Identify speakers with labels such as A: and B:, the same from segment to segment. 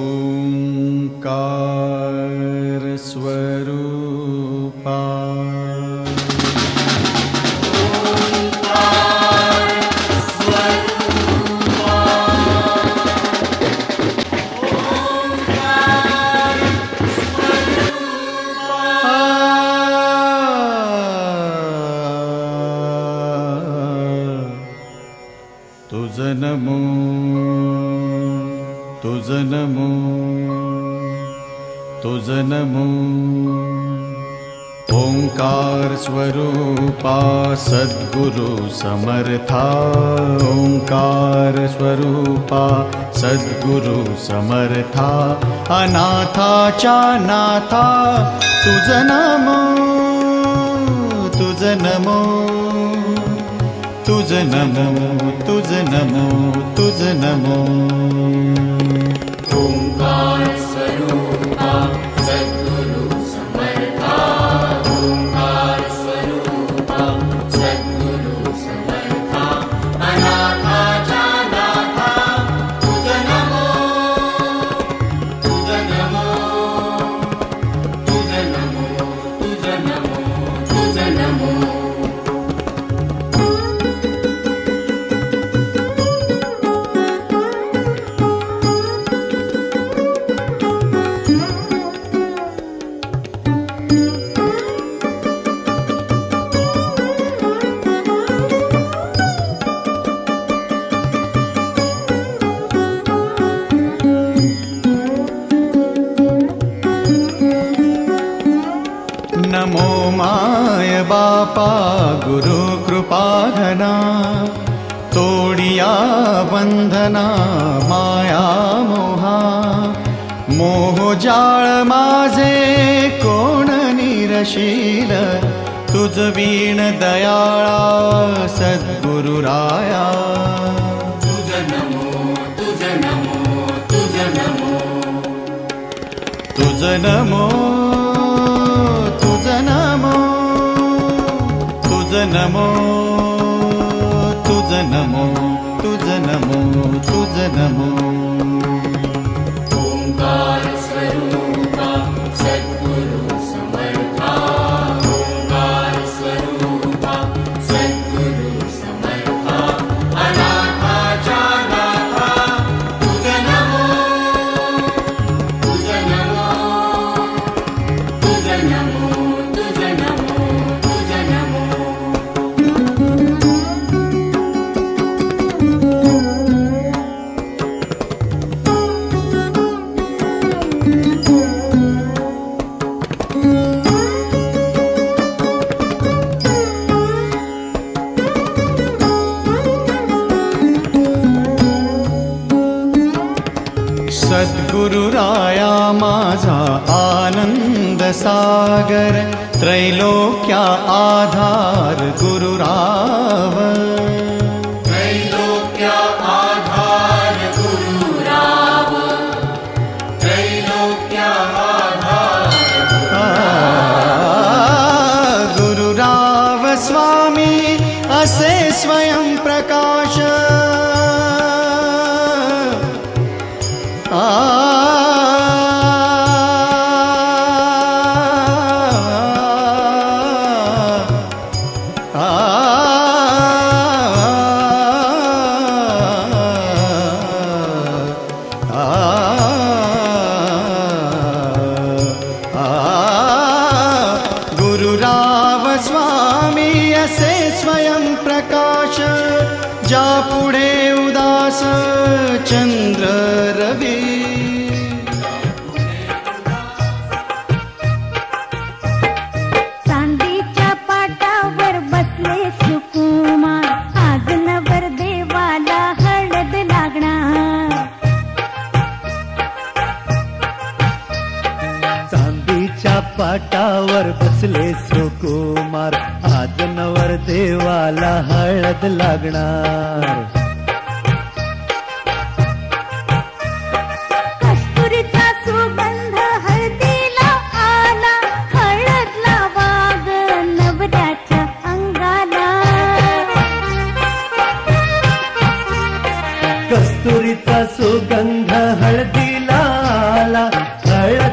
A: ओंकार स्वरूपा तुझ नमो तुझ नमो तुझ नमो ओंकार स्वरूपा सद्गुरु समर्था ओंकार स्वरूपा सद्गुरु समर्था अनाथाच्या नाथा तुझ नमो तुझ नमो तुझ नमो तुझ नमो तुझ नमो
B: ओंकार स्वरूपा सद्गुरु समर्था ओंकार स्वरूपा सद्गुरु समर्था अनाथाच्या नाथा तुझ नमो तुझ नमो तुझ नमो तुझ नमो तुझ नमो
A: नमो माय बापा गुरु कृपा घना तोडिया बंधना माया मोहा मोह जाळ माझे कोण निरशील तुझ वीण दयाळा सद्गुरु राया
B: तुझ नमो तुझ नमो तुझ नमो
A: तुझ नमो तुझ नमो तुझ नमो तुझ नमो तुझ नमो तुझ नमो
B: ओंकार स्वरूपा सद्गुरु समर्था ओंकार स्वरूपा सद्गुरु समर्था अनाथाच्या नाथा तुझ नमो तुझ नमो तुझ नमो तुझ नमो तुझ नमो
A: सद्गुरु राया माझा आनंद सागर त्रैलोक्या आधार गुरुराव
B: त्रैलोक्या आधार गुरुराव त्रैलोक्या आधार
A: गुरुराव स्वामी असे स्वयं प्रकाश गुरुराव स्वामी असे स्वयं प्रकाश जा पुढे उदास चंद्र रवी
C: चांदीच्या पाटावर बसले सुकुमार आज नवर देवाला हळद लागणार
D: चांदीच्या पाटावर बसले सुकुमार आज नवर देवाला हळद लागणार
C: कस्तुरीचा सुगंध हळदीला आला हळद लावा ग नवऱ्याच्या अंगाला
D: कस्तुरीचा सुगंध हळदीला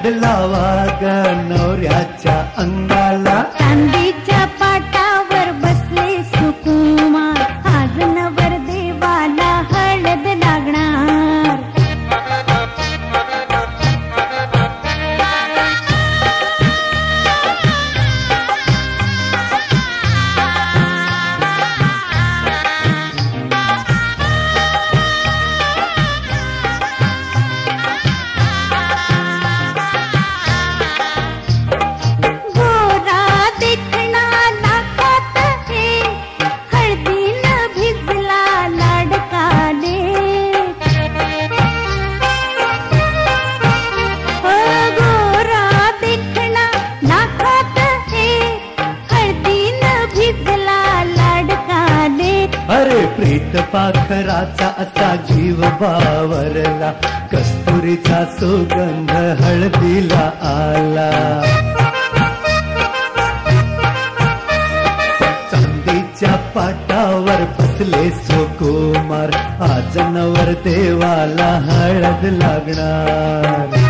D: हळद लावा ग नवऱ्याच्या अंगाला.
C: चांदीच्या पाटावर बसले सुकुमार, आज नवर देवाला हळद लागणार.
D: अरे प्रीत पाखराचा असा जीव बावरला, कस्तुरीचा सुगंध हळदीला आला. चांदीच्या पाटावर बसले सुकुमार, आज नवर देवाला हळद लागणार.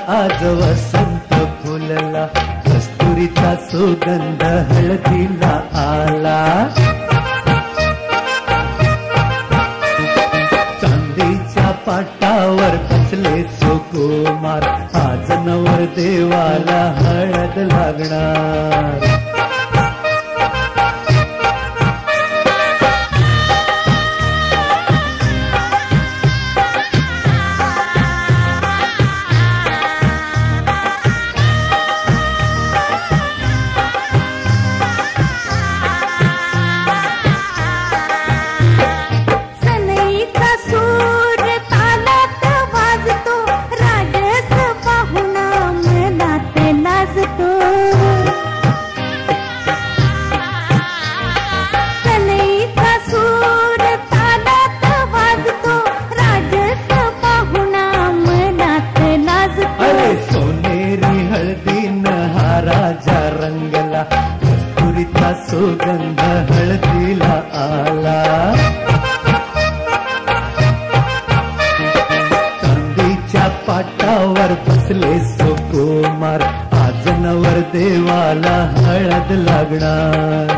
D: आज वसंत फुलला, कस्तुरीचा सुगंध हळदीला आला. चांदीच्या पाटावर बसले सुकुमार, आज नवर देवाला हळद लागणार. राजा रंगला, कस्तुरीचा सुगंध हळदीला आला. चांदीच्या पाटावर बसले सुकुमार, आज नवर देवाला हळद लागणार.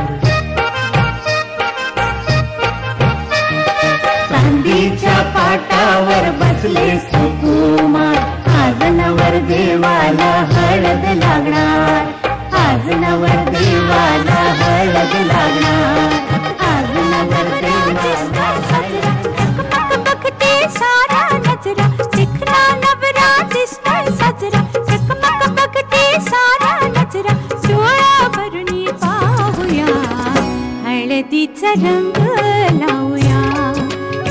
C: चांदीच्या पाटावर बसले सुकुमार, आज नवर देवाला हळद लागणार. आज नवर देवाला हळद लागणार. आज नवर देवाला चकमक बघते सारा नजरा, दिखला नवरा दिसतोय साजरा. चकमक बघते सारा नजरा, डोळा भरणी पाहूया, हळदीचा रंग लावूया.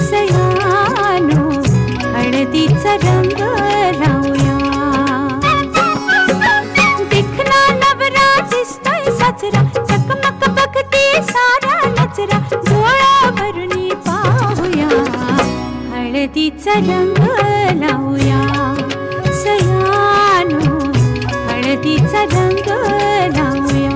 C: सयानो हळदीचा रंग लावूया. दिखला नवरा दिसतोय साजरा, चकमक बघते सारा नजरा, डोळा भरणी पाहूया, हळदीचा रंग लावूया. सयानो हळदीचा रंग लावूया.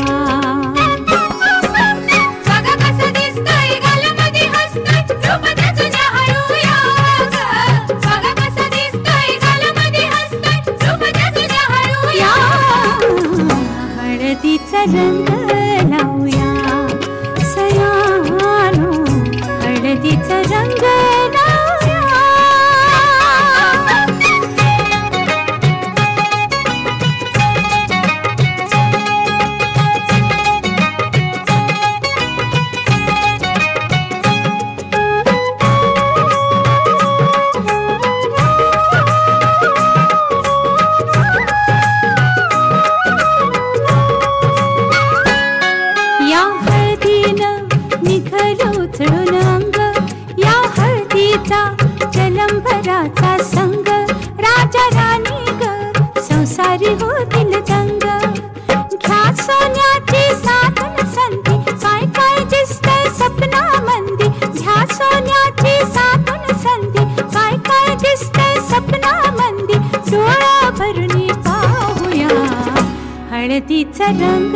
C: हळदीचा रंग लावूया. सयानो हळदीचा रंग लावूया. संग राजा राणी ग संसारी होतील दंग घ्या सोन्याची साधन संधी काय काय दिसतंय सपना मंदी घ्या सोन्याची साधन संधी काय काय दिसतंय सपना मंदी डोळा भरून पाहूया हळदीचा रंग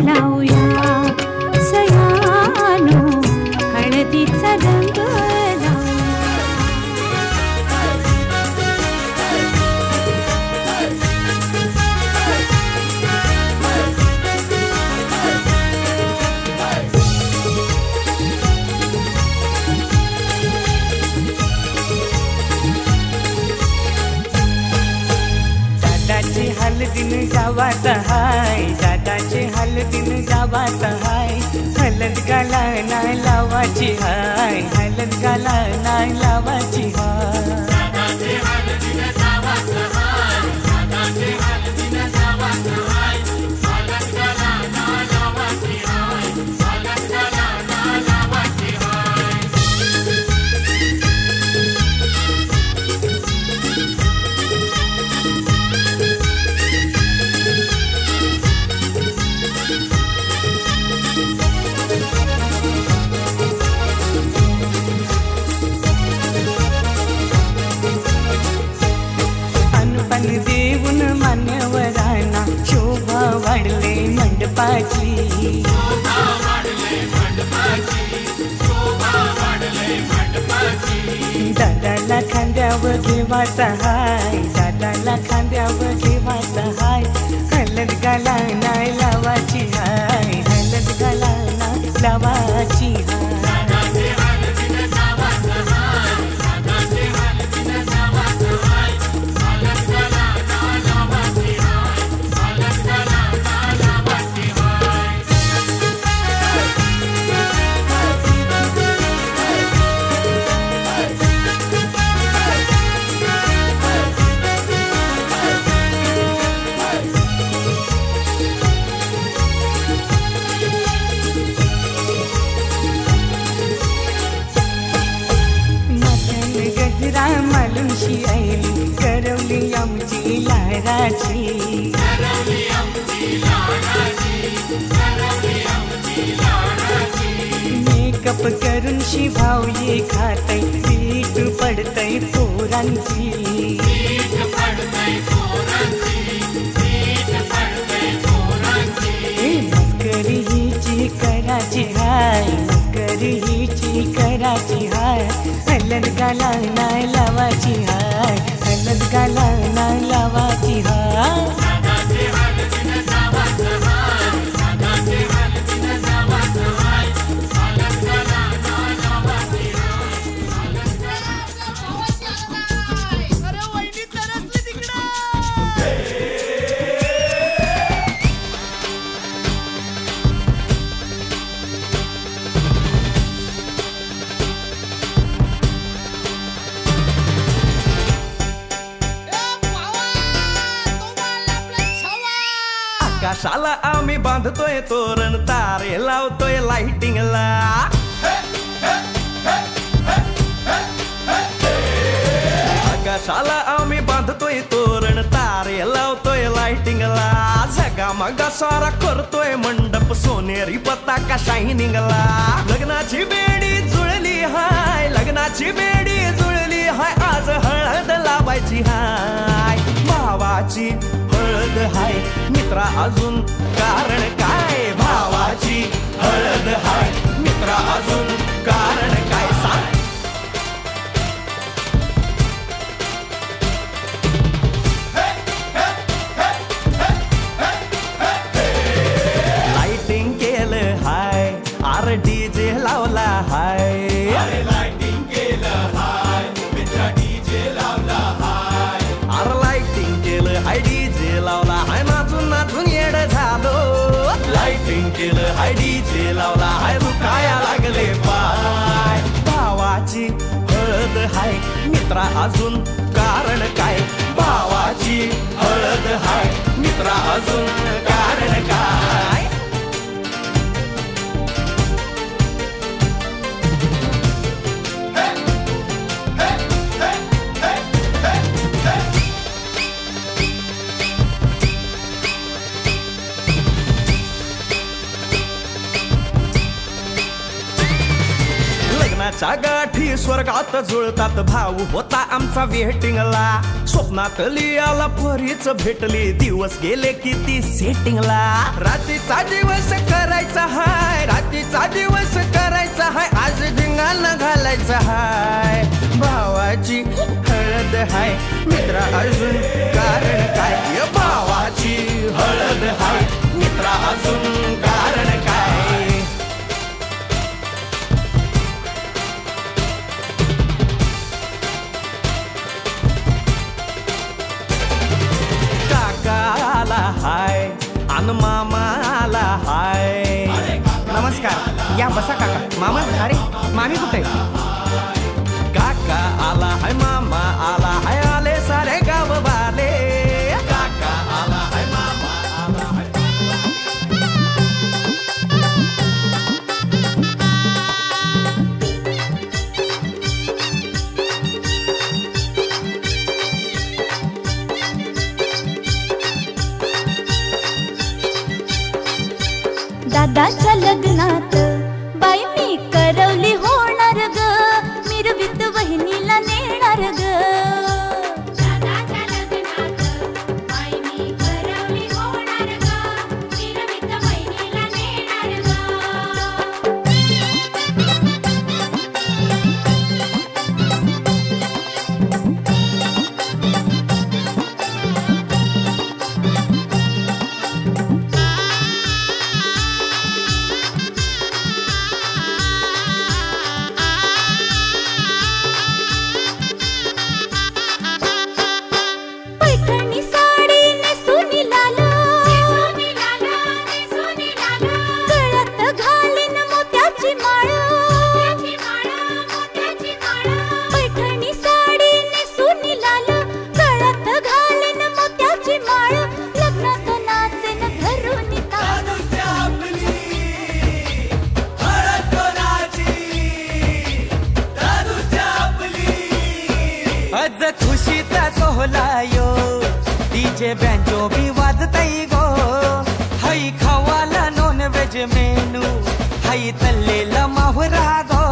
C: लावूया सयानो हळदीचा रंग
E: दादाचे हलदीन जावाचा हाय दादाचे हलदीन जावाचा हाय हलद गाला नाही लावाची हाय हलद गाला नाही लावाची हाय देऊन मान्यवरांना शोभा वाढले मंडपाची दादाला खांद्यावर घेवाचा हाय दादाला खांद्यावर घेवाचा हाय हलद गाला नाही लावाची हाय हलद गाला नाही लावाची हाय मालुंशी आईली करवली आमची लहराची मेकअप करून शिभाव ये खातय पीठ पडतय पोरांची मस्करी हिची कराची हाय मस्करी हिची कराची हाय हलद गाला नाही लावाची हाय हलद गाला नाही लावाची हाय
F: आकाशाला आम्ही बांधतोय तोरण तारे लावतोय लाइटिंगला आकाशाला आम्ही बांधतोय तोरण तारे लावतोय लाइटिंगला झगामगा सारा करतोय मंडप सोनेरी पताका शायनिंगला लग्नाची बेडी जुळली हाय लग्नाची बेडी जुळली हाय आज हळद लावायची हाय भावाची हळद हाय मित्रा अजून कारण काय भावाची हळद हाय मित्रा अजून कारण काय सांग लाइटिंग केलं हाय आर डीजे लावला हाय लाइटिंग केलं हाय मित्रा डीजे लावला हाय आर लाइटिंग केलं हाय डीजे लावला हाय नाचून नाचून येड झालो लाइटिंग केलं हाय डीजे लावला हाय दुखाया लागले पाय भावाची हळद हाय मित्रा अजून कारण काय भावाची हळद हाय मित्रा अजून कारण काय रात्रीच्या गाठी स्वर्गात जुळतात भाऊ होता आमचा वेटिंगला स्वप्नातली आला परीच भेटली दिवस गेले किती सेटिंगला रात्रीचा दिवस करायचा हाय रात्रीचा दिवस करायचा हाय आज धिंगाणा घालायचा हाय भावाची हळद हाय मित्रा अजून कारण काय भावाची हळद हाय मित्रा अजून कारण काय काकाला हाय अन मामाला हाय
E: नमस्कार या बसा काका मामा अरे मामी कुठे
F: काका आला हाय मामा आला हाय आले सारे गाव वाले काका आला हाय मामा आला हाय
C: दादाच्या लग्नात बाई मी करवली होणार ग मिरवीत वहिनीला नेणार ग दादाच्या लग्नात बाई मी करवली होणार ग मिरवीत वहिनीला नेणार ग
E: खुशीचा सोहला यो डीजे बँजो बी वाजताई गो हाई खावाला नॉन व्हेज मेनू हाई तल्लेला माहुरा गो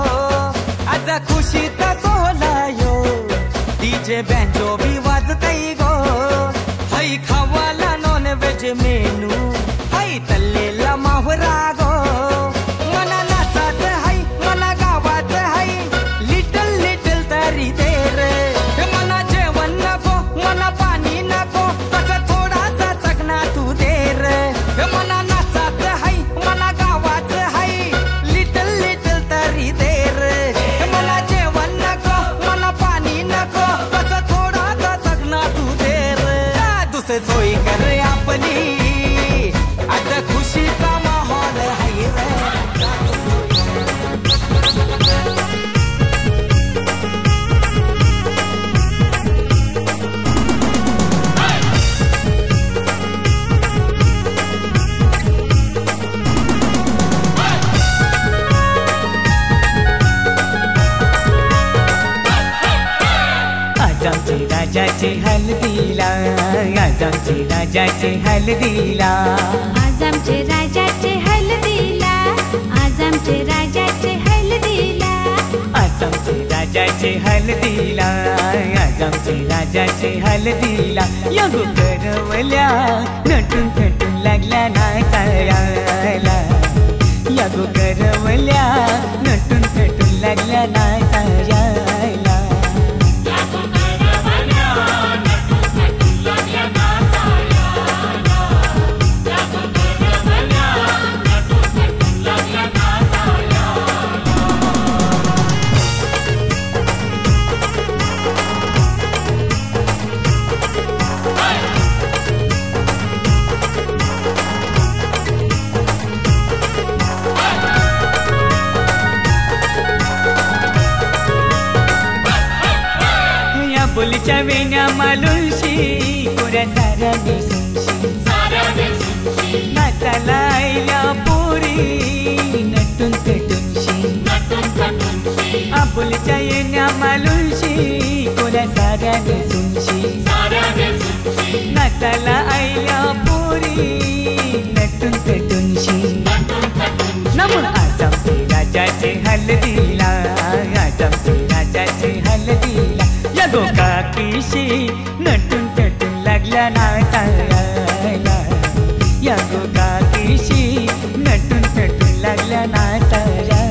E: आज खुशीचा सोहला यो डीजे बँजो बी वाजताई गो हाई खावाला नॉन व्हेज मेनू हाई तल्लेला माहुरा गो मना नाचाच हाई मना गावाच हाई लिटल लिटल तरी दे रे मला जेवण नको मला पाणी नको कसं थोडासा चकना तू दे रे मला नाचाच हाय मला गावाच हाय लिटल लिटल तरी दे रे मला जेवण नको मला पाणी नको कसं थोडासा चकना तू दे रे दुसरे सोयी कर आपली आज खुशीचा माहोल हाय रे आमचे राजाचे हल्दीला आज आमचे राजाचे हल्दीला
C: आज आमचे राजाचे हल्दीला आज आमचे राजाचे हल्दीला
E: आज आमचे राजाचे हल्दीला आज आमचे राजाचे हल्दीला यगो करवल्या नटून थटून लागल्या नाचायला यगो करवल्या नटून थटून लागल्या नाचायला बोलीच्या वेण्या मालुशी पुऱ्या साऱ्या दिसूनशी नाचाला आईला पोरी नटून पेटूनशी आपुलच्या येण्या मालुशी पुऱ्या साऱ्या दिसूनशी नाचाला आईला पोरी नटून पेटूनशी नमून आज आमचे राजाचे हल्दीला काकीशी नटून तटून लागल्या नाचायला या गो काकीशी नटून तटून लागल्या नाचायला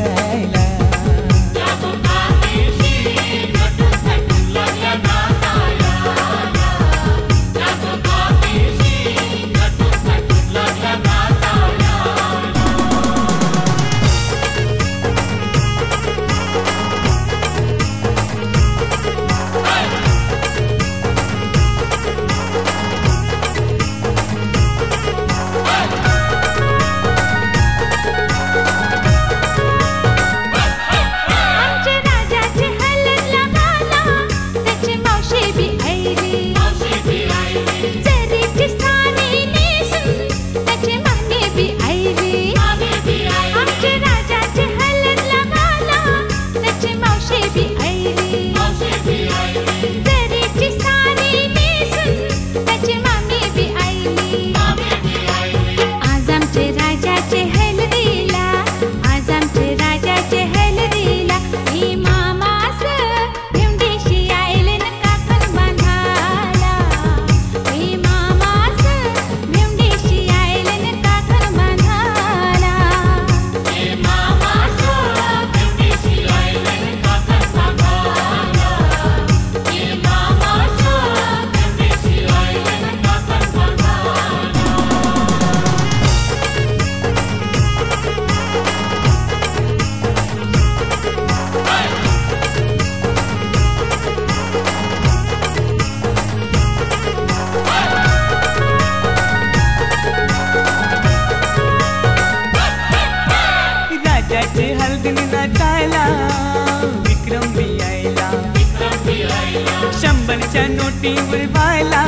E: शंभरच्या नोटी उडवायला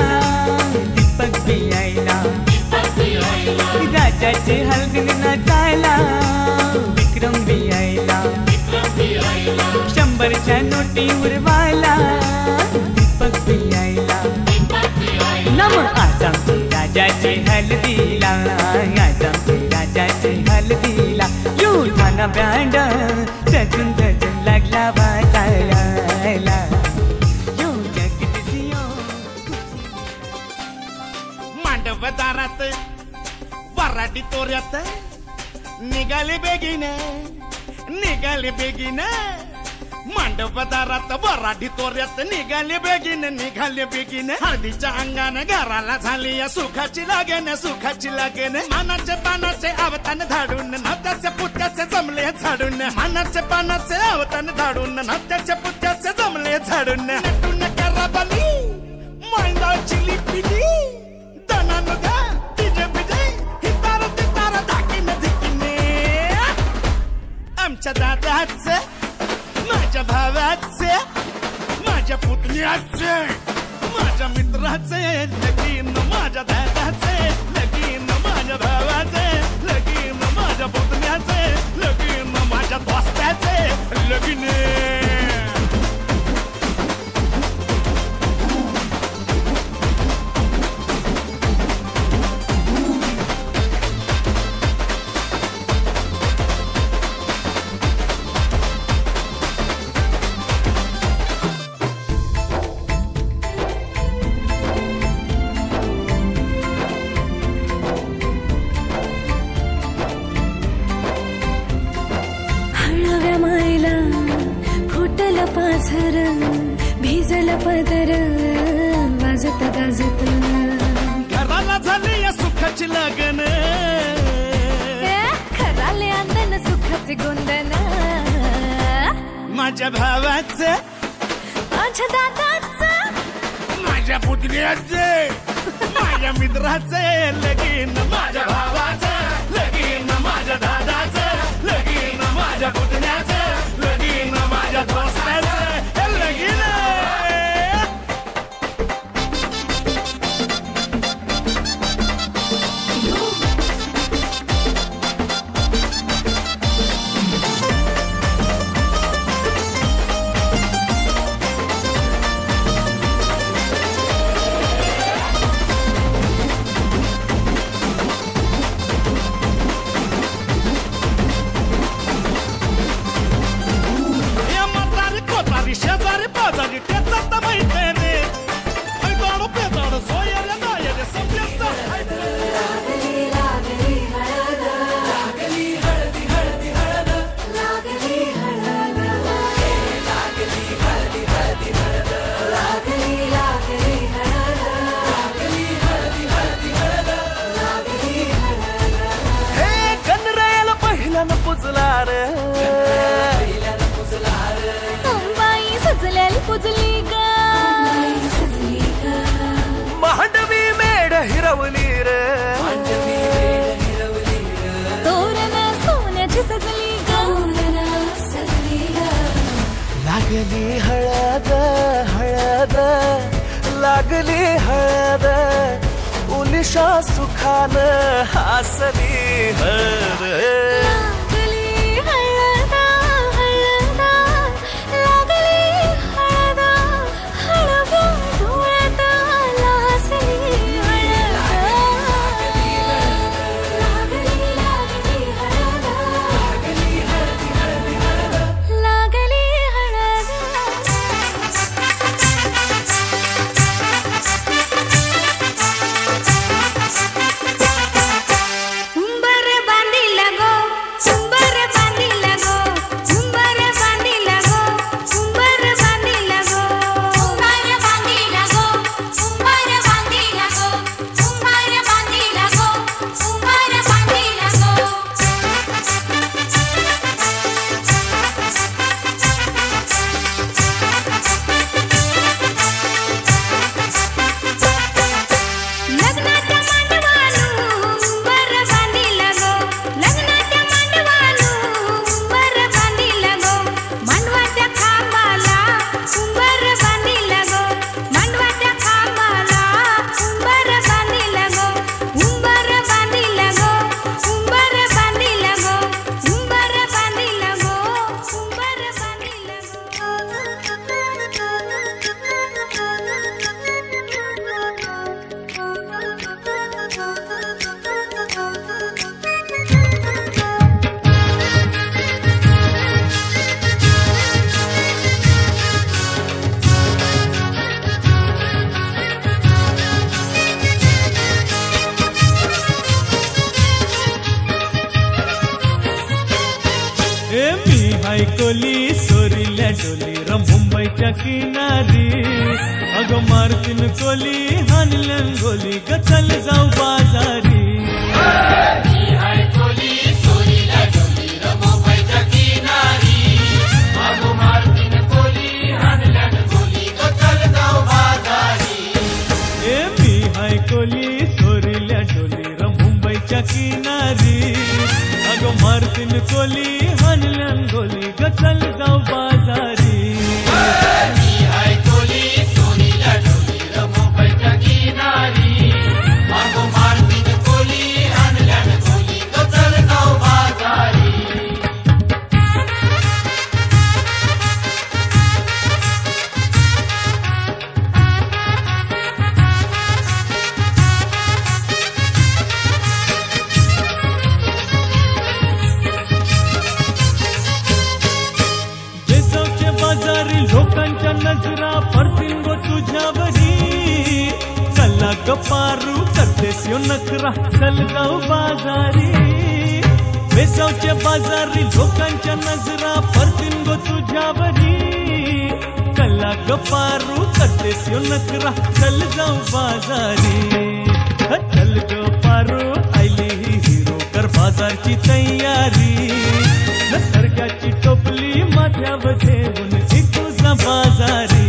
E: दीपक बी यायला राजाचे हलगीने नाचायला विक्रम बी यायला शंभरच्या नोटी उडवायला दीपक बी यायला नम आज आमचे राजाचे हलदीला आज आमचे राजाचे हलदीला युठाना बँड सजून सजून लागला वाजायला
G: दारात वराडी तोऱ्यात निघाले बेगीने मांडव दारात वराडी तोऱ्यात निघाले बेगीने हळदीच्या अंगाने घराला झाली या सुखाची लागेन मानाचे पानाचे अवतान धाडून नात्याचे पुत्याचे जमले झाडून मानाचे पानाचे अवतान धाडून नात्याचे पुत्याचे जमले झाडून नटून कराबली मांडाची लिपिली आमच्या दादाचे माझ्या भावाचे माझ्या पुतण्याचे माझ्या मित्राचे लगीन माझ्या दादाचे लगीन माझ्या भावाचे लगीन माझ्या पुतण्याचे लगीन माझ्या दोस्ताचे लगीन
C: पाझर भिजल पदर वाजत गाजत
G: घराला झाले या सुखाची लगन
C: खराले अंदन सुखाचे गोंदन
G: माझ्या भावाचे
C: माझ्या दादाचं
G: माझ्या पुतण्याचे माझ्या मित्राचे लगीन माझ्या भावाचं लगीन माझ्या दादाचं लगीन माझ्या पुतण्याचे लगीन माझ्या दोस्ताचे लगीन
F: पुजला रे
C: बाई सजल्याला पुजली ग
F: मांडवी मेढ हिरवली रे
C: तोरण सोन्याची सजली ग
F: लागली हळद हळद लागली हळद उनिशा सुखान हसली हळद
C: लागली हळदा हळदा लागली हळदा हळव्या डोळ्यात लाजली हळद लागली हळदा लागली हळद उंबर बांधिला गो उंबर बांधिला गो उंबर बांधिला गो उंबर बांधिला गो उंबर बांधिला गो उंबर बांधिला गो उंबर बांधिला गो उंबर बांधिला लग्नाच्या मांडवानु उंबर बांधिला गो लग्नाच्या मांडवानु उंबर बांधिला गो मांडवाच्या खांबाला उंबर बांधिला गो मांडवाच्या खांबाला उंबर बांधिला गो उंबर बांधिला गो उंबर बांधिला गो उंबर बांधिला गो उंबर
H: ए मी हायकोली सोरील्या डोली र मुंबईच्या किनारी अगं मारतीन कोली हानलन गोली ग चल जाऊ बाजारी ए मी हायकोली सोरील्या डोली र मुंबईच्या किनारी अगं मारतीन कोली हानलन गोली ग चल जाऊ बाजारी बेसावच्या बाजारी लोकांच्या नजरा पडतील गो तुझ्यावरी चला ग पारू करतेस यो नखरा चल जाऊ बाजारी बेसावच्या बाजारी लोकांच्या नजरा पडतील गो तुझ्यावरी चला ग पारू करतेस यो नखरा चल जाऊ बाजारी चल ग पारू आयली ही हिरो कर बाजारची तयारी निसर्गाची टोपली माथ्यावर ठेवून तुझा बाजारी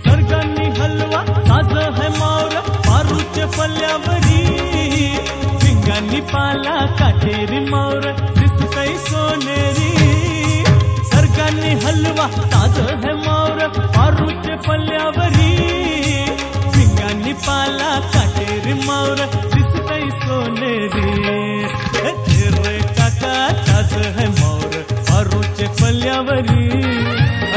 H: सर्गांनी हलवा ताज है मावरा पारूच्या फल्यावरी पिंगांनी पाला काठेरी मावरा दिसतय सोनेरी सर्गांनी हलवा ताज है मावरा पारूच्या फल्यावरी पिंगांनी पाला काठेरी मावरा दिसतय सोनेरी रे काका ताज है मावरा पारूच्या फल्यावरी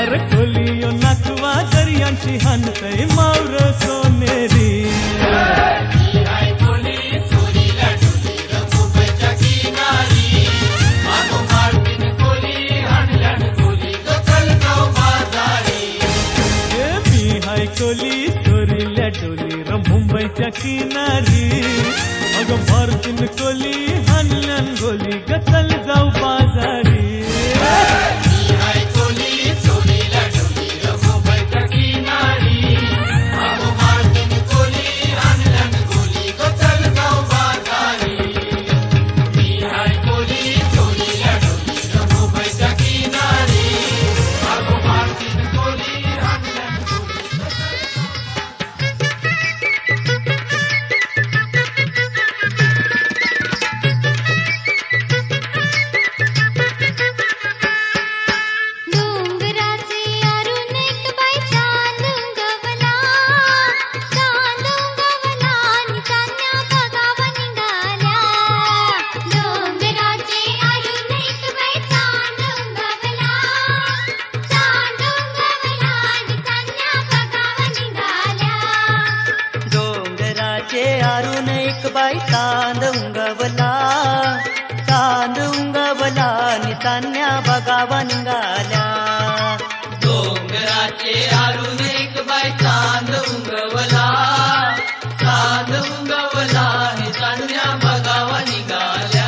H: अरे खोलियो नाकवा दर्यांची हानतय मावर सोनेरी मुंबईच्या किनारी अगं मारतीन कोली हानल्यान गोली ग चल जाऊ बाजारी
E: आरून एक बाई चांद उंगवला नितान्या बघावा निघाल्या डोंगराचे आरून एक बाई चांद उंगवला नितान्या बघावा निघाल्या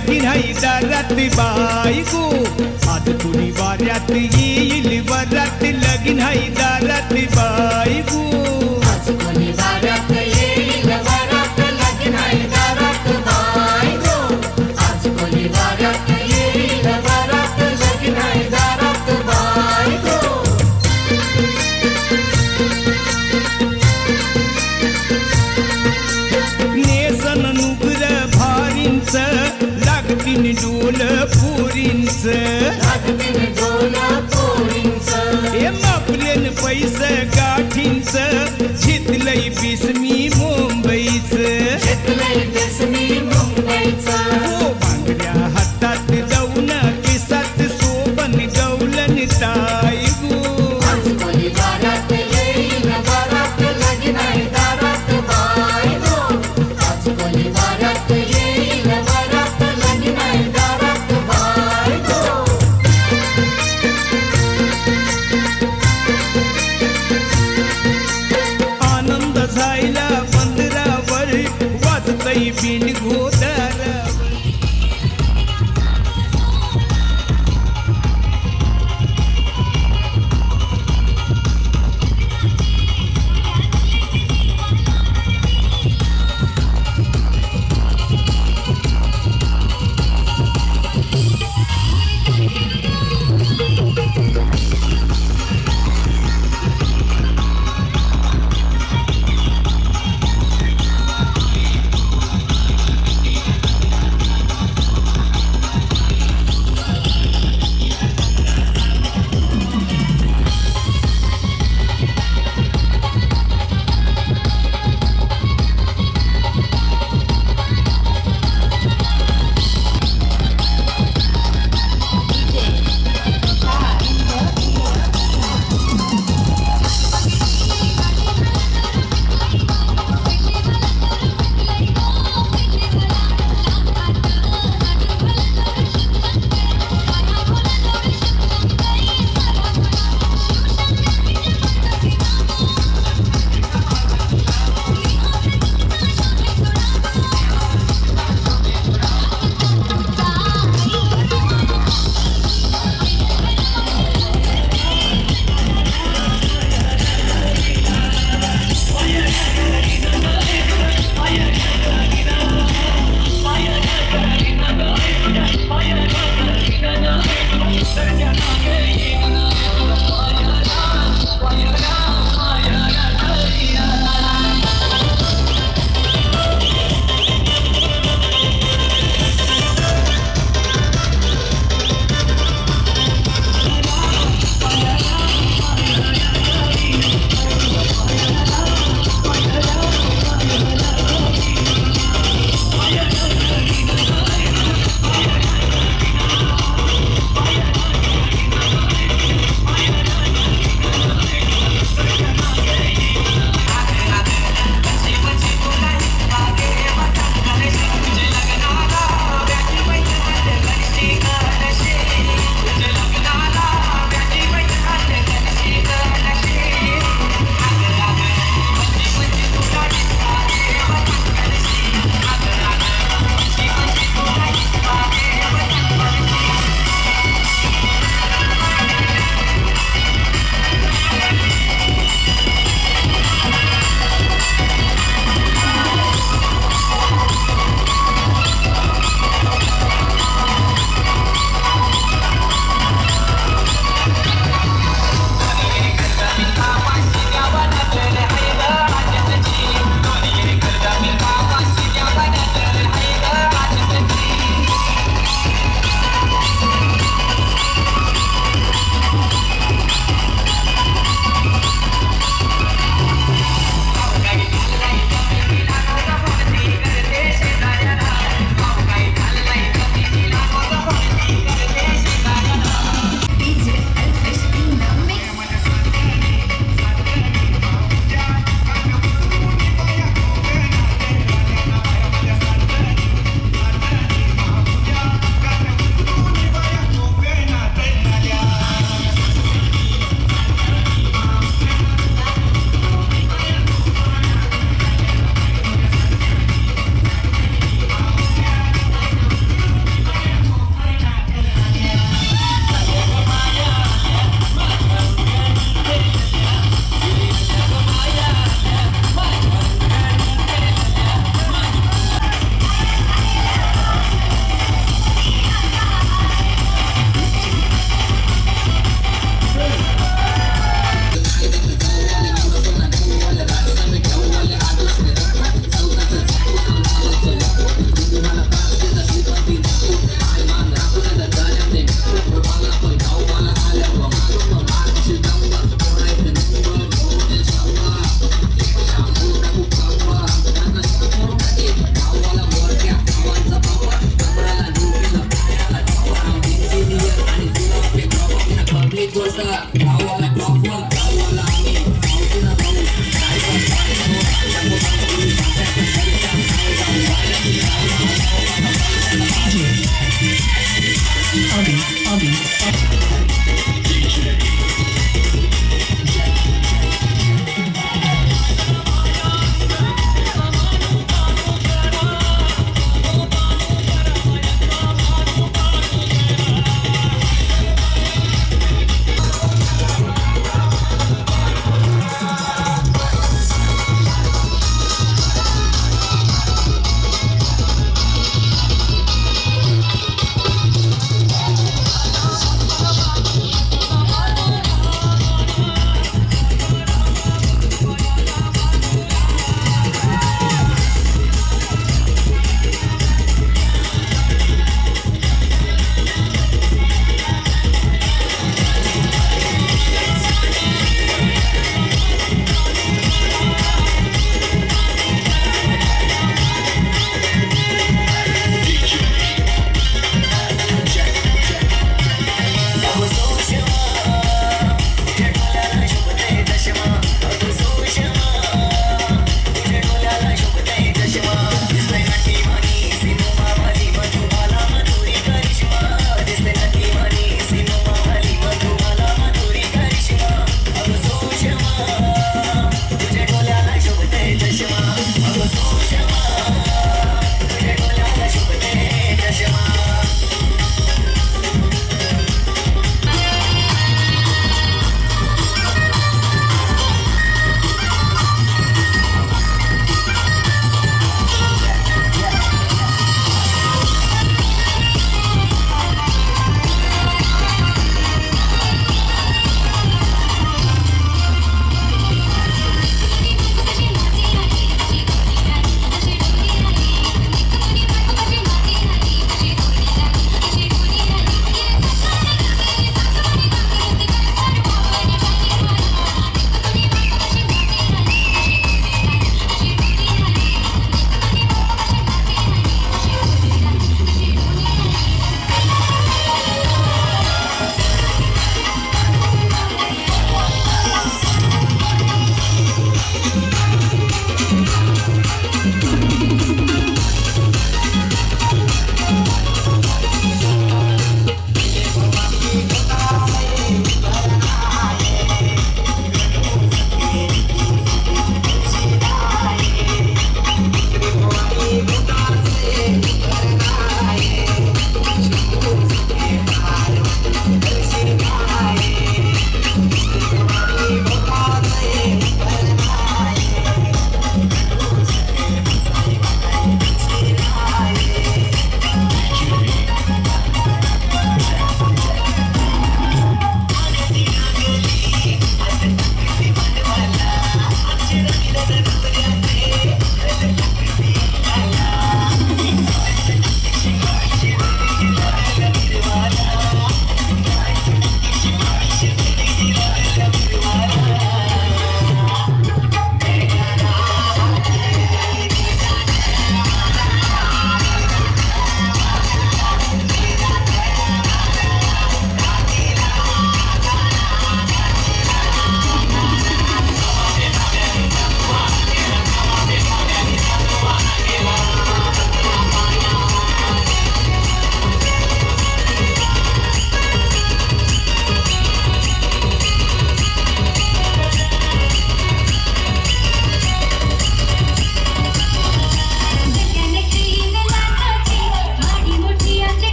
I: लगीन हाय दारात बायको आज कुणी वाऱ्यात येईल वरात लगीन हाय दारात बायको
B: आज कोणी वाऱ्यात येईल वरात लगीन हाय दारात बायको आज कोणी वाऱ्यात येईल वरात लगीन हाय दारात बायको
I: नेसन नुगर भारींच लागतीन डोल पुरींच
B: लागतीन डोल पोरींच
I: हे मापलेन पैसे गाठींच झितलंय बिस्मी मुंबईच
B: घेतलंय बेसमी मुंबईचं
I: ओ बांगड्या हातात जाऊन केसात सोबन गवलन ताई गो
B: आज कोणी वाऱ्यात येईल वरात लगीन हाय दारात बायको आज कोणी वाऱ्यात येईल वरात लगीन हाय दारात बायको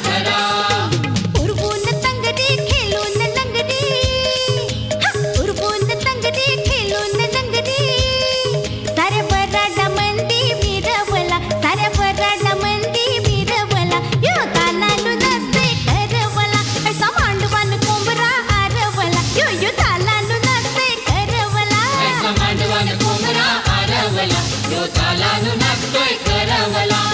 B: भरा
C: उरबून तंगडी खेळून लंगडी उरबून तंगडी खेळून लंगडी सारे बराडा मंदी मिरवला सारे बराडा मंदी मिरवला यो तालालू नसते करवला ऐसा मांडवान कोंबरा आरवला यो तालालू नसते करवला
B: ऐसा मांडवान कोंबरा आरवला यो तालालू नसतोय करवला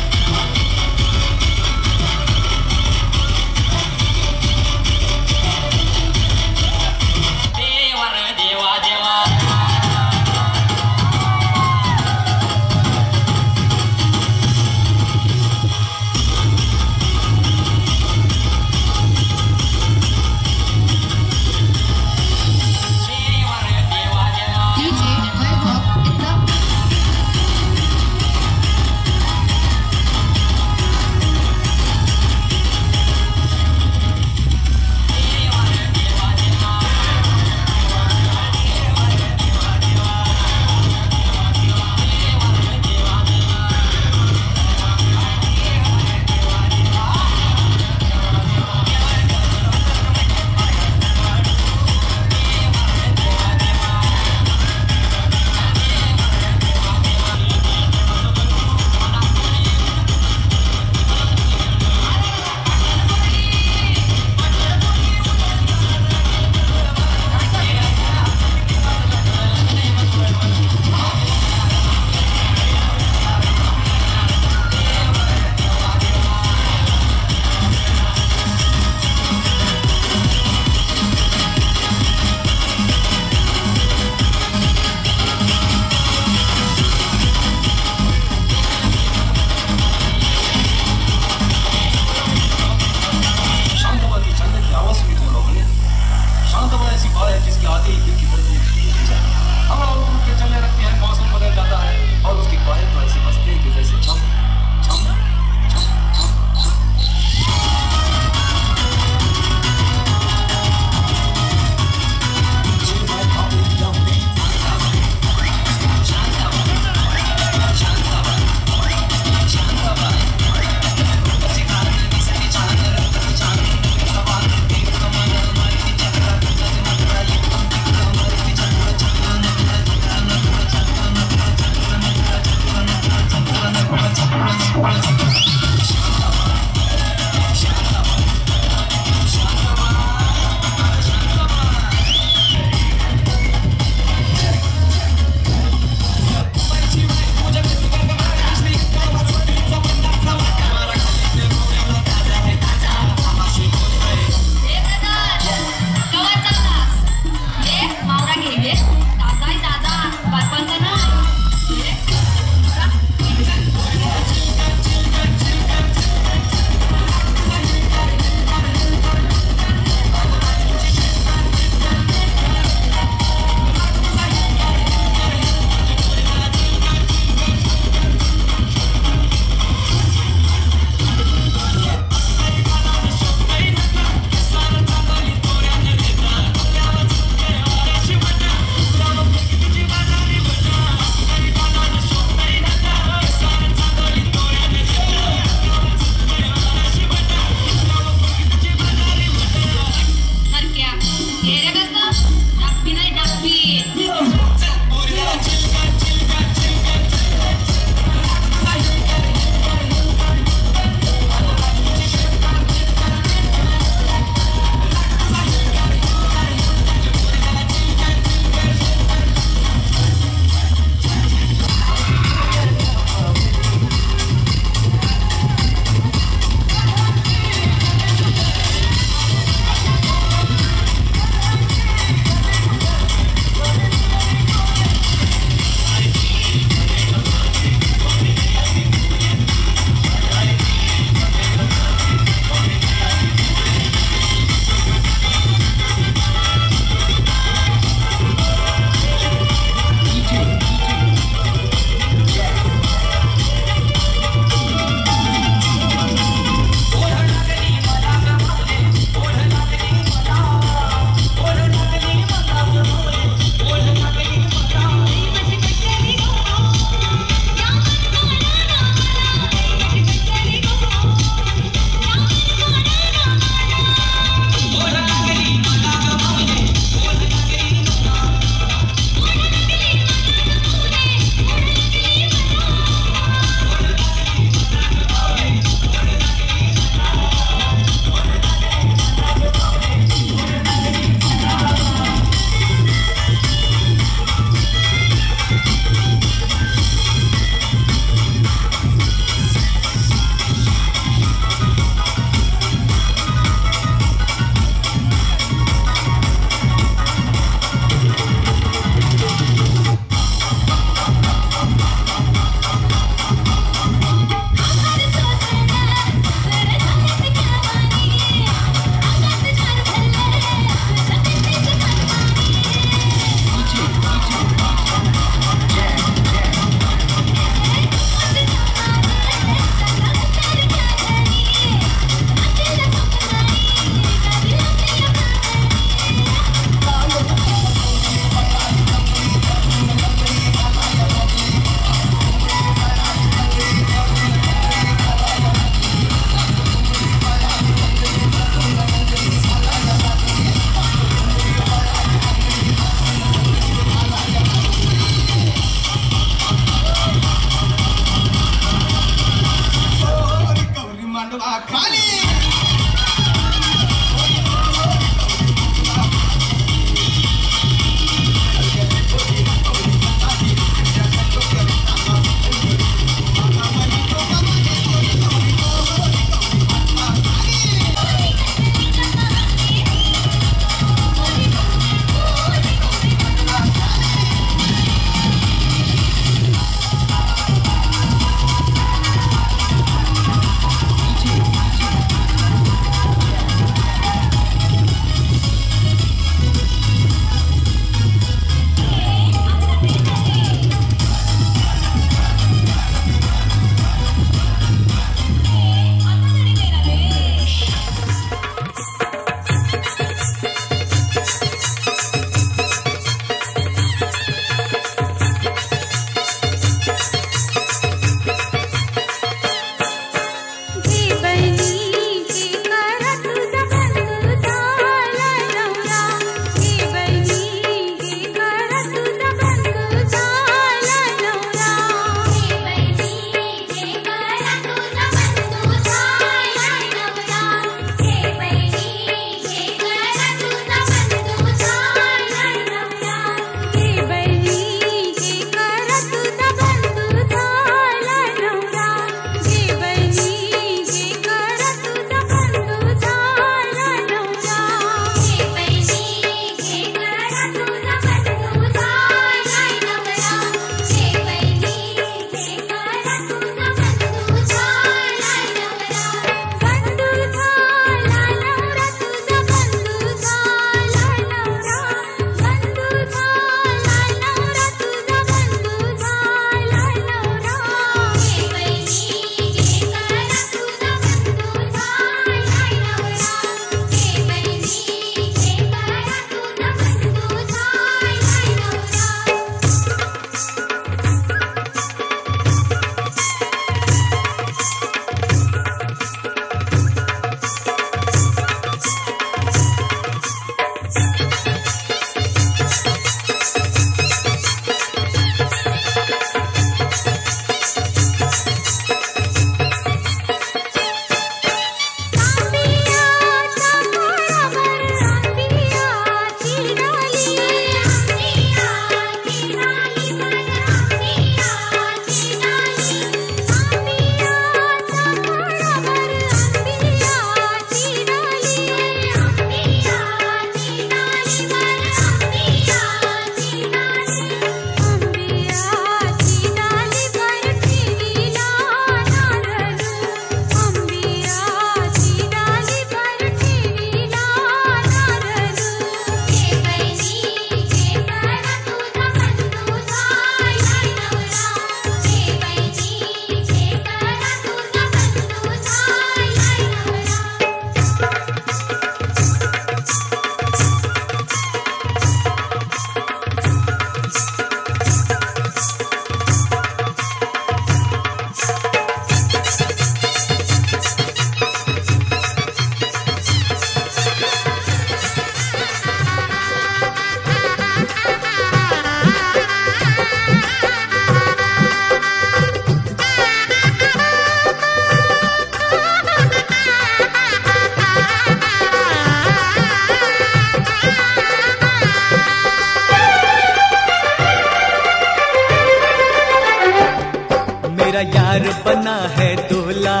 E: यार बना है दूल्हा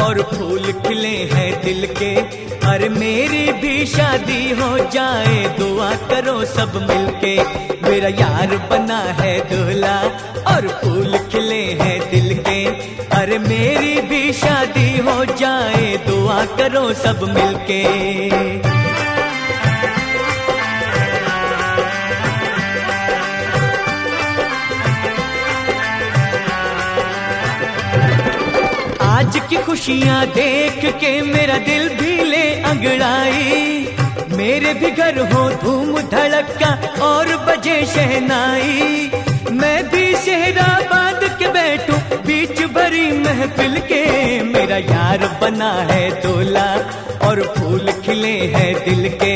E: और फूल खिले हैं दिल के। अरे मेरी भी शादी हो जाए दुआ करो सब मिलके। मेरा यार बना है दूल्हा और फूल खिले हैं दिल के। अरे मेरी भी शादी हो जाए दुआ करो सब मिलके। आज की खुशियां देख के मेरा दिल भी ले अंगड़ाई। मेरे भी घर हो धूम धड़का और बजे शहनाई। मैं भी सेहरा बांध के बैठूं बीच भरी महफिल के। मेरा यार बना है दूल्हा और फूल खिले हैं दिल के।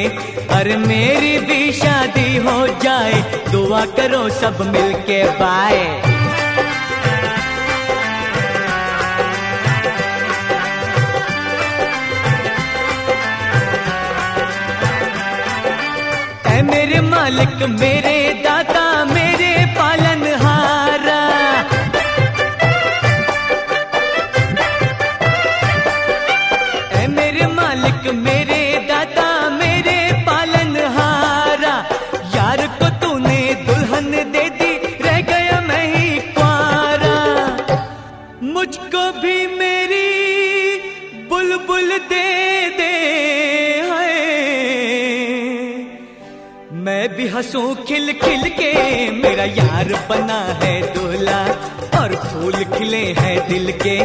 E: अरे मेरी भी शादी हो जाए दुआ करो सब मिलके। बाय। मेरे मालिक मेरे दाता मेरे पालनहारा। ऐ मेरे मालिक मेरे दाता मेरे पालनहारा। यार को तूने दुल्हन दे दी रह गया मैं ही कुंवारा। मुझको भी मेरी बुलबुल दे दे मैं भी हंसूं खिल खिल के। मेरा यार बना है दूल्हा और फूल खिले हैं दिल के।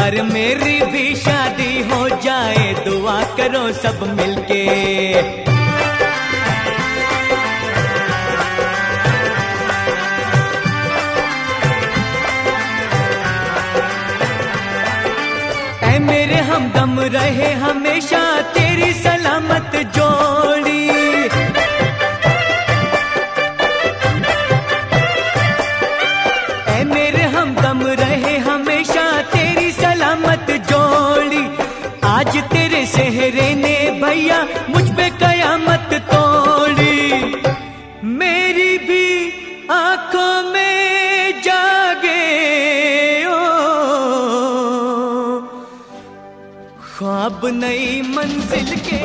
E: अरे मेरी भी शादी हो जाए दुआ करो सब मिलके। ऐ मेरे हमदम रहे हमेशा तेरी सलामत जोड़ी। रहे हमेशा तेरी सलामत जोड़ी। आज तेरे सेहरे ने भैया मुझ पे कयामत तोड़ी। मेरी भी आंखों में जागे ओ ख्वाब नई मंजिल के।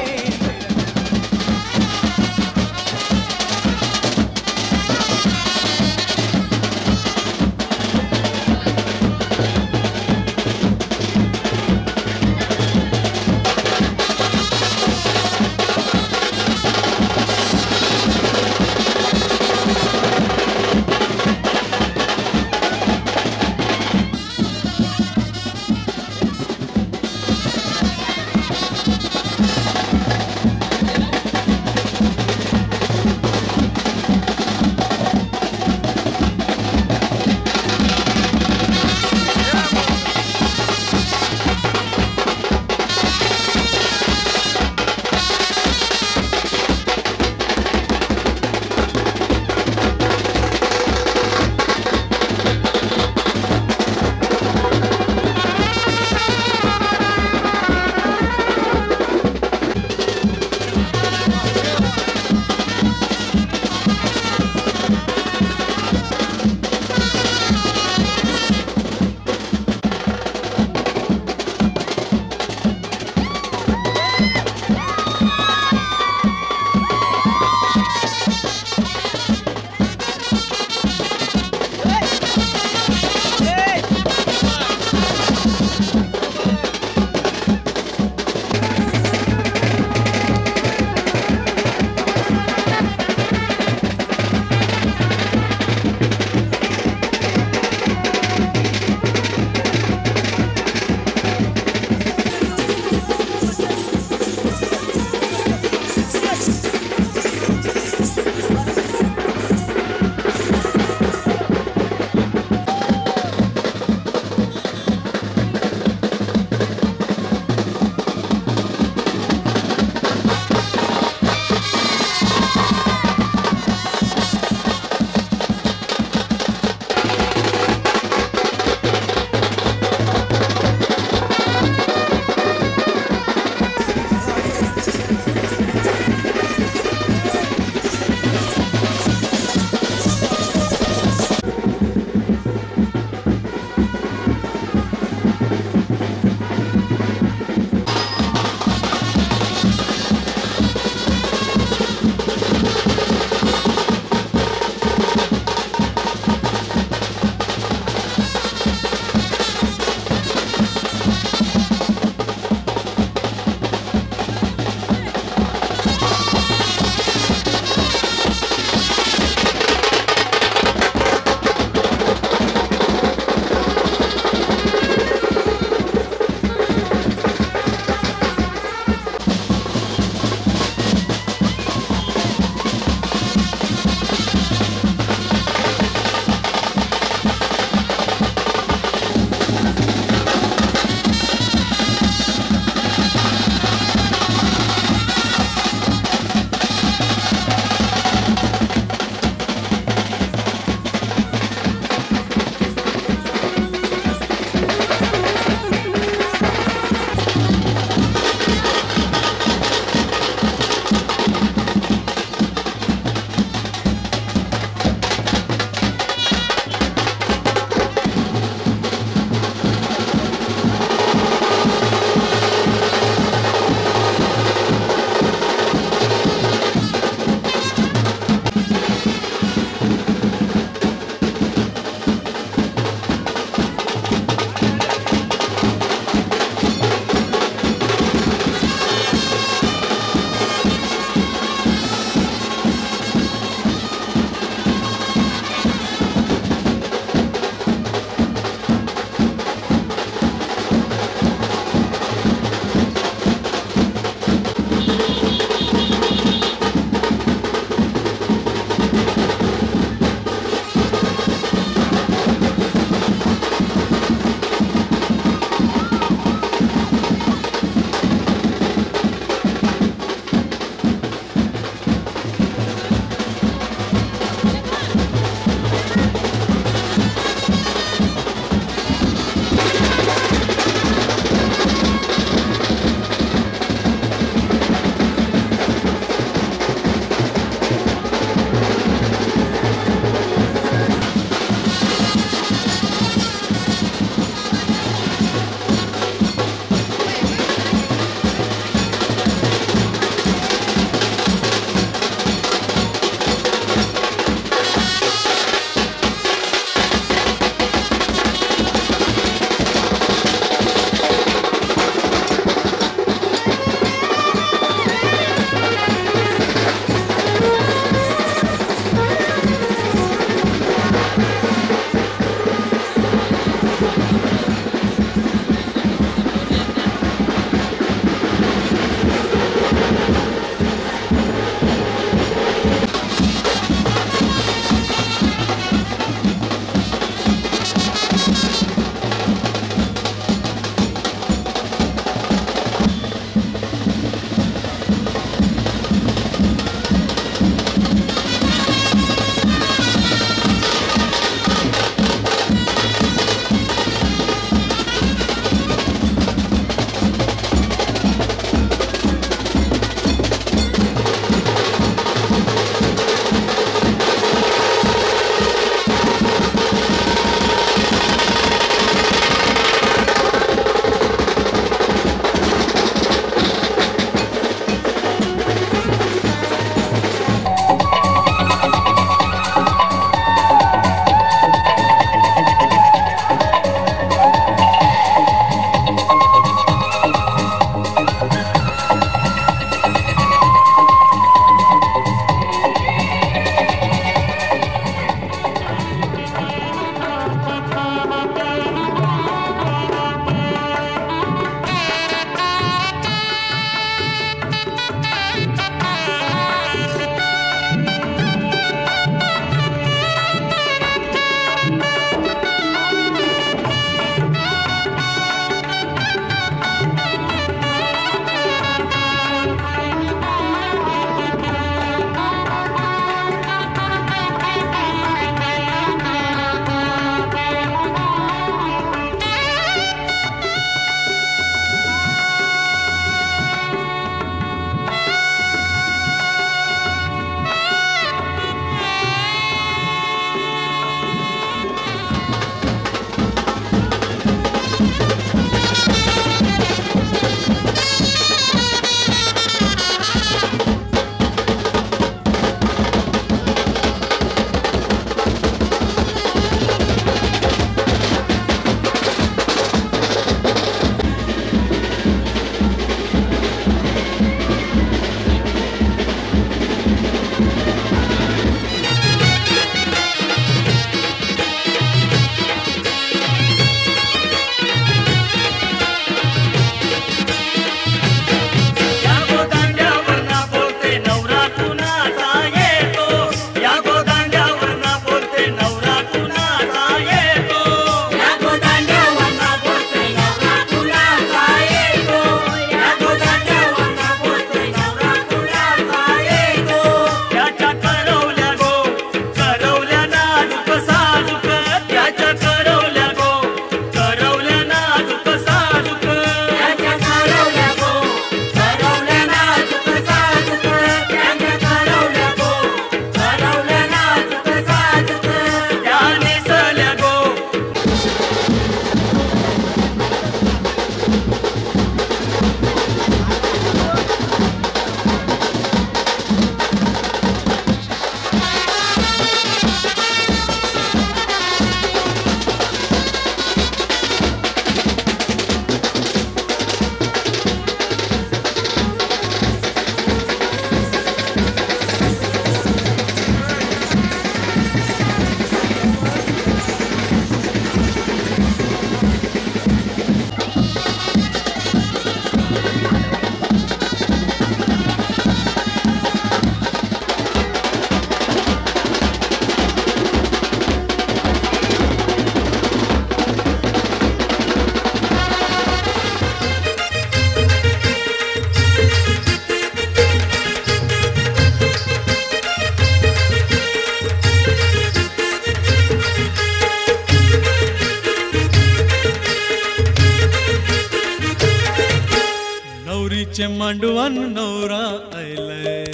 H: नवरीचे मांडवान नवरा आयलाय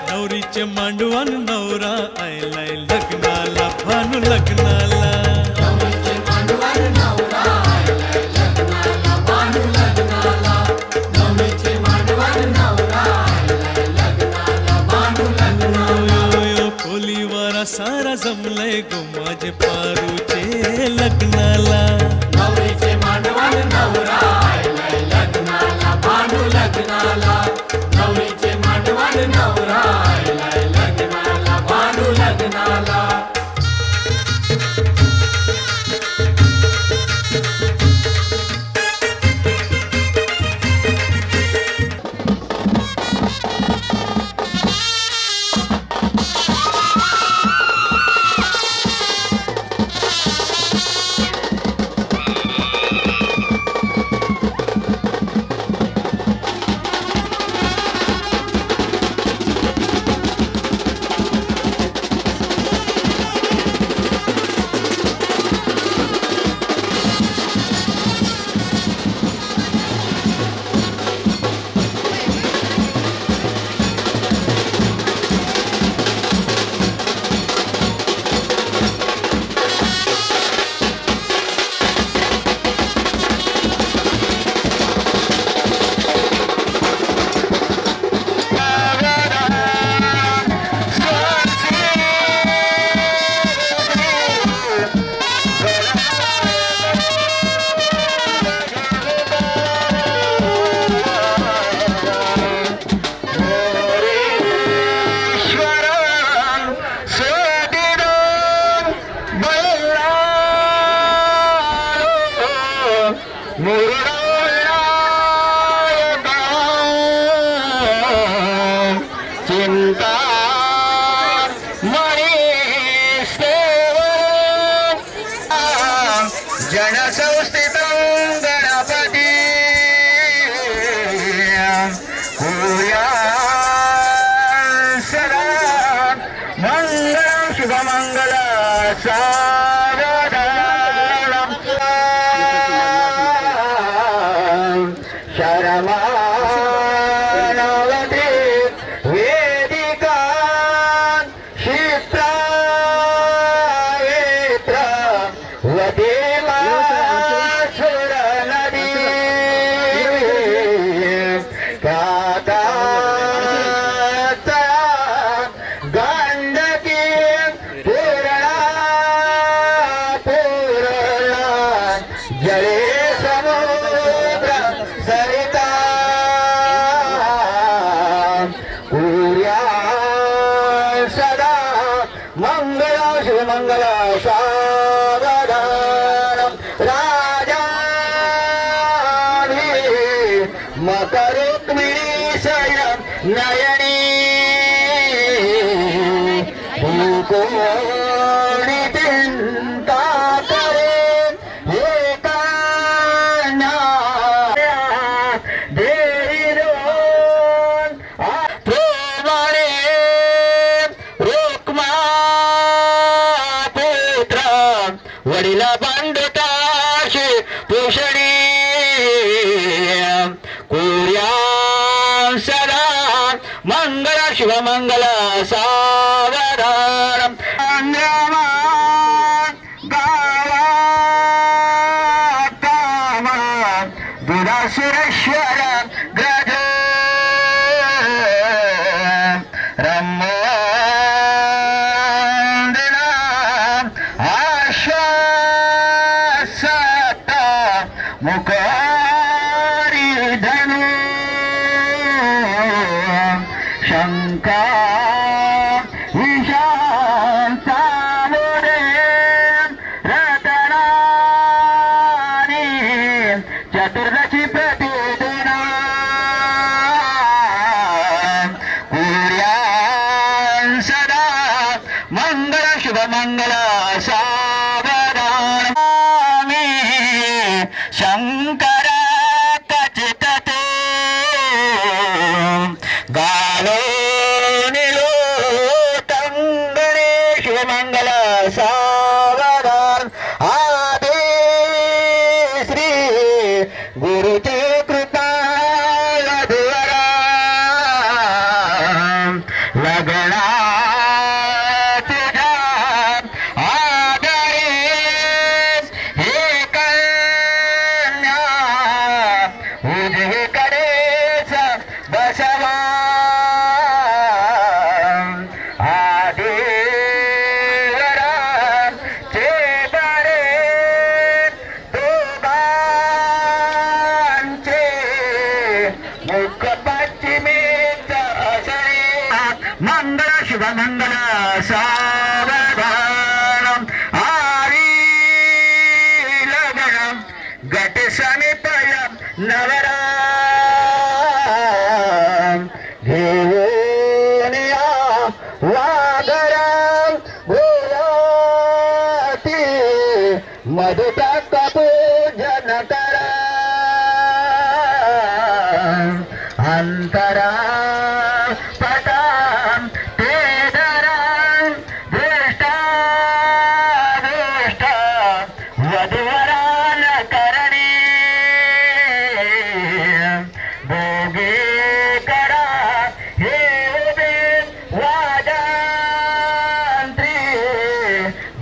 H: नवरीचे मांडवान नवरा आयलाय लग्नाला भानू लग्नाला कोलीवारा सारा जमलंय गो माझे पारूचे लग्नाला
B: नवरीचे मांडवान नवरा आयलाय लग्नाला भानू लग्नाला नवरीचे मांडवान नवरा आयलाय लग्नाला भानू लग्नाला
J: वडिला बांधताशे पोषणी कुर्या सदा मंगल शिवमंगल सावधान दुरासुरेश्वर ग्रज रमोंदना आश्वासत मुखारी धनु शंका ईशांचा मोरे रतनानी चतुर्दशी प्रतिदिना कुर्यां सदा मंगल शुभ मंगल सावधान शंकर कचितते गालो निलो तंगणे शिव मंगल सावधान आदि सावधान आरी लग्न गट समीपय नवरा घेऊन या वागरा भोयाती मधुता पूजन करा अंतरा पटा ते धरा दृष्टा दृष्टा वधुवरान करणे भोगे करा हे उभे वाजांत्री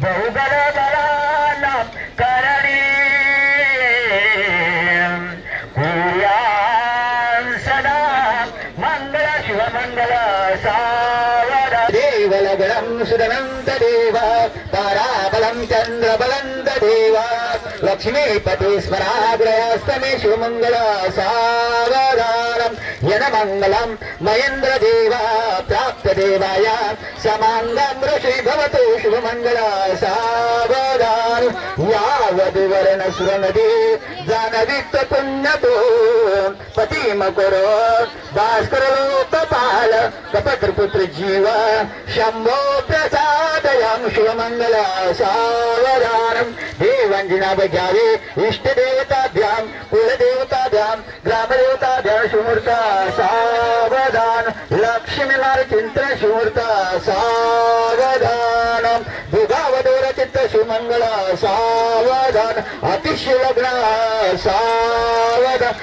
J: बहुगल बलान करणे सदा मंगल शिवमंगल सावरा देवलगणं सुदनंत देवा ताराबलं चंद्रबलं देवा लक्ष्मीपति स्मराग्रहस्तमे शिवमंगल सावधानम् यनमंगलं महेन्द्र देवा प्राप्त देवाय समांगं ऋषि भवतु शुभमंगल सावधान यावद्वर्ण सुरनदी जानविक्त पुण्यतो पतिम करो भास्कर लोकपाल कपत्रपुत्र जीव शंभो प्रसादयं शिवमंगल सावधानम् देवांजना बजावे इष्ट देवताभ्यां कुलदेवताभ्यां ग्रामदेवताभ्यां सुमूर्त सावधान लक्ष्मी चिंतन सुमूर्त सावधानम् भुगावधूर चित्त सुमंगल सावधान अतिशय लग्न सावधान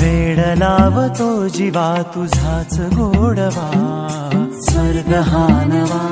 F: वेड लावतो जीवा तुझाच गोडवा स्वर्ग हा नवा.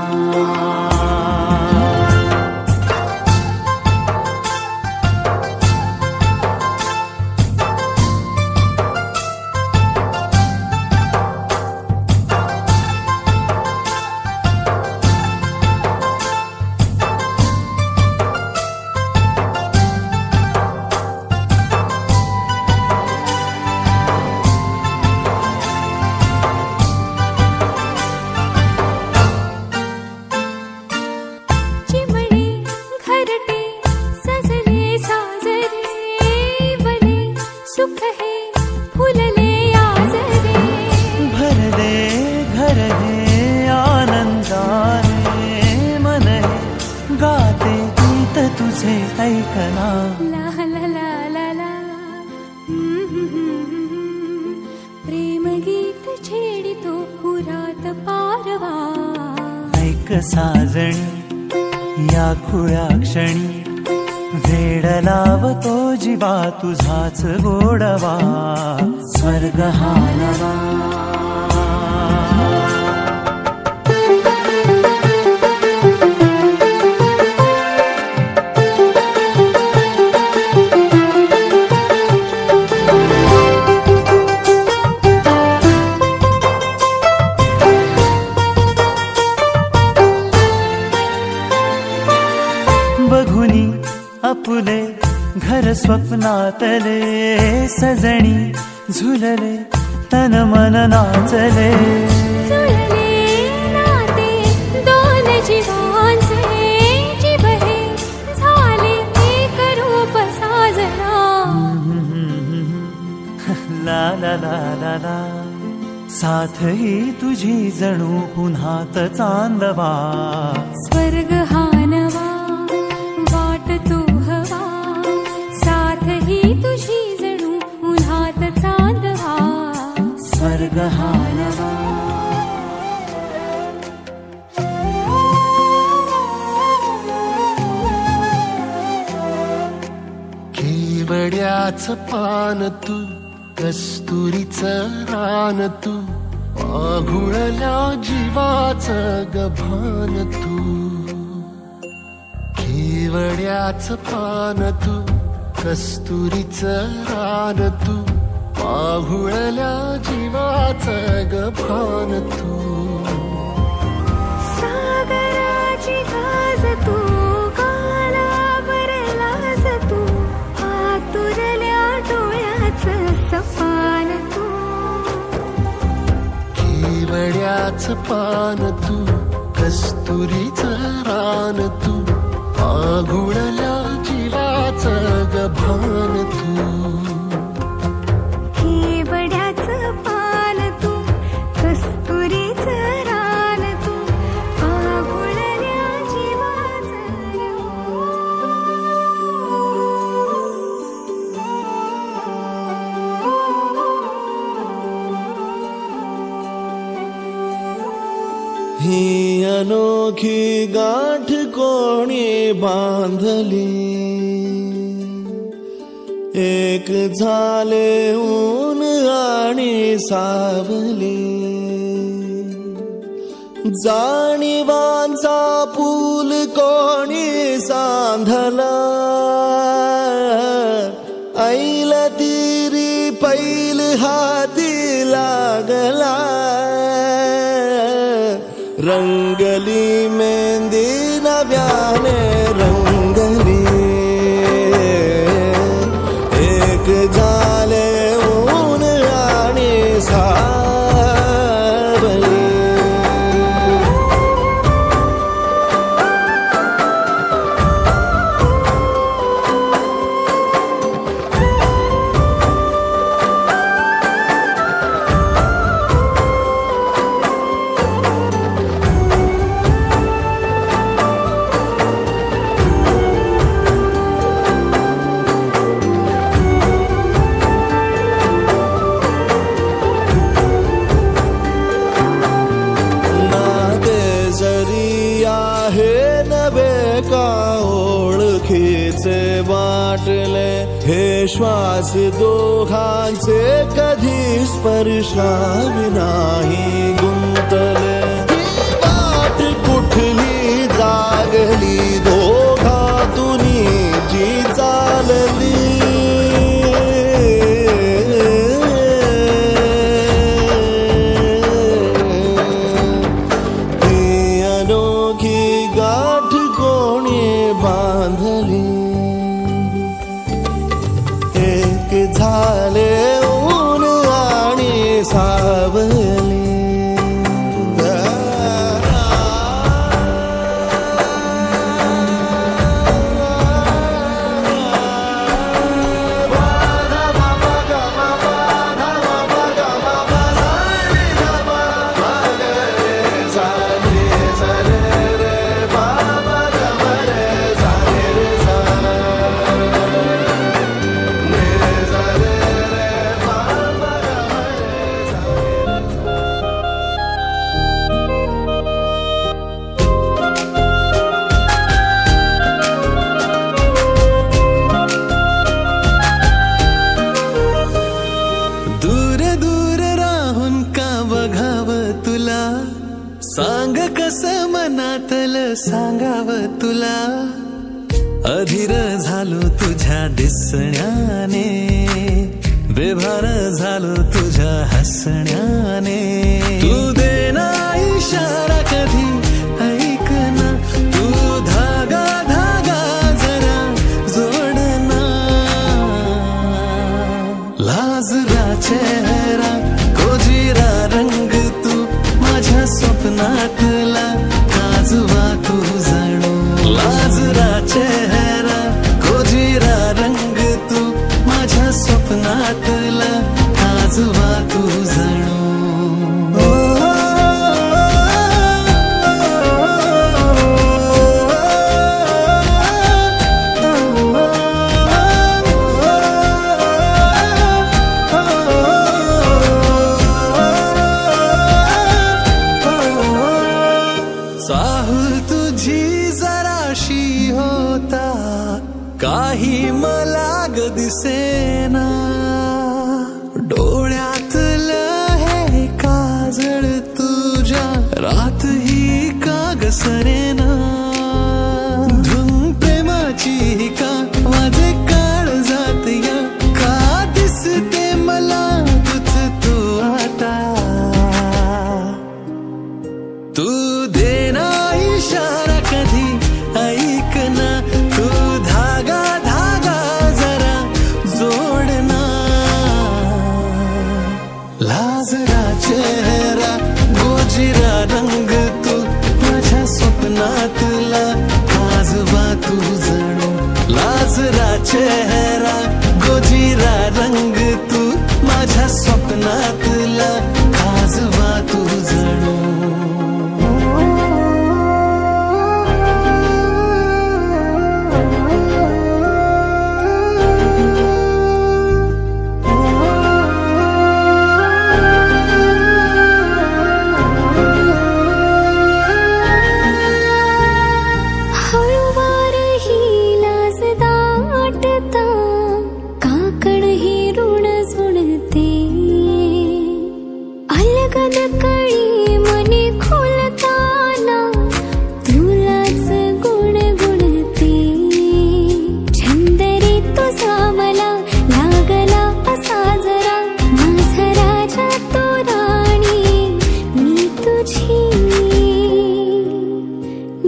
F: साजणी या खुळ्या क्षणी वेड लावतो जीवा तुझाच गोडवा स्वर्ग हा नवा. आपुले घर स्वप्नातले सजणी झुलले तन मन नाचले.
K: नाते दोन जीवांचे जीव हे झाले एक रूप साजना.
F: ला ला ला ला ला साथ ही तुझी जणू पुन्हात चांदवा
K: स्वर्ग हा नवा. वाट तू हवा साथ ही तुझी जणू उन्हात चांदवा
F: स्वर्ग हा नवा.
L: केवड्याच पान तू कस्तुरीच रान तू आघुळल्या जीवाच गभान तू. केवड्याच पान तू कस्तुरीच रान तू आघुळल्या जीवाच गभान तू.
K: सागराची गाज तू कालावर लाज तू आतुरल्या डोळ्याच सपान तू.
L: केवड्याच पान तू कस्तुरीच रान तू आघुळल्या जीवाच गभान तू.
K: केवड्याचं पान तू कस्तुरीचं रान तू आघुळल्या जीवाचं.
M: ही अनोखी गाठ कोणी बांधली एक झाले ऊन आणि सावली. जाणीवांचा पूल कोणी सांधला ऐल तिरी पैल हाती लागला. रंगली मेहंदी नव्याने रंगली एक झाले ऊन आणि सावली. वाटले हे श्वास दोघांचे कधी स्पर्शाविनाही गुंतले, वाट कुठली जागली दोघातुनी जी चालली, ही अनोखी गाठ कोणी बांधली, एक झाले ऊन आणि सावली, सांग कस मनातलं सांगावं तुला, अधीर झालो तुझ्या दिसण्याने, बेभान झालो तुझ्या हसण्याने, तू देना इशारा कधी ऐक ना, तू धागा धागा जरा जोडना, लाजरा चेहरा कोजिरा रंग तू माझ्या स्वप्नातला काजवा तू जणू, लाजरा चेहरा कोजिरा रंग तू माझ्या स्वप्नातला काजवा तू जणू, चाहूल तुझी जराशी होता, काही मला ग दिसेना, डोळ्यातलं हे काजळ तुझ्या रात ही काग सरेना, धुन प्रेमाची का माझे काळ जात या, का दिसते मला तुझ तू आता, तू देना इशारा कधी ऐक ना, तू धागा धागा जरा जोडना, लाजरा चेहरा गोजिरा रंग तू माझ्या स्वप्नातला काजवा तू जणू, लाजरा चेहरा गोजिरा रंग तू माझ्या स्वप्नातला काजवा तू जणू,
K: काकड ही ऋण जुळते, अलगद कळी मनी खोलताना तुलाच गुणगुणते, छंदरी तुझा मला लागला असा जरा, माझा राजा तो राणी मी तुझी,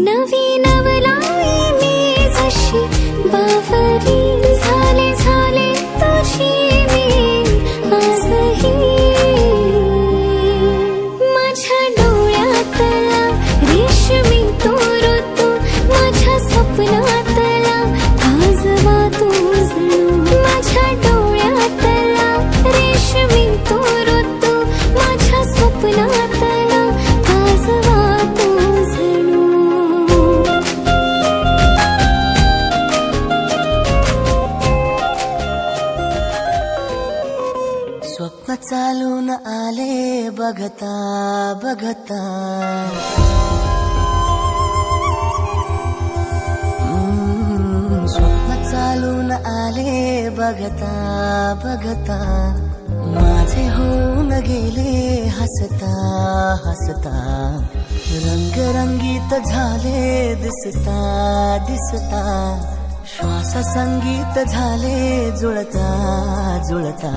K: नवी नवलाई मी जशी बावरी, झाले झाले तुझी मी आजही, माझ्या डोळ्यातला रेशमी तो ऋतू माझ्या स्वप्नातला काजवा तू जणू, माझ्या डोळ्यातला रेशमी तो ऋतू माझ्या स्वप्नातला काजवा तू जणू,
N: स्वप्न चालून आले बघता बघता, स्वप्न चालून चालून आले बघता बघता माझे होऊन गेले हसता हसता रंगरंगीत झाले दिसता दिसता श्वास संगीत झाले जुळता जुळता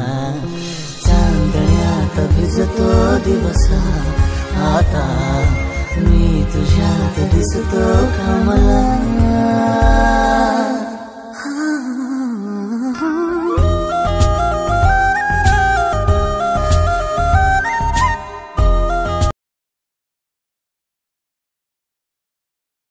N: चांदण्यात भिजतो दिवसा आता मी तुझ्यात दिसतो कमला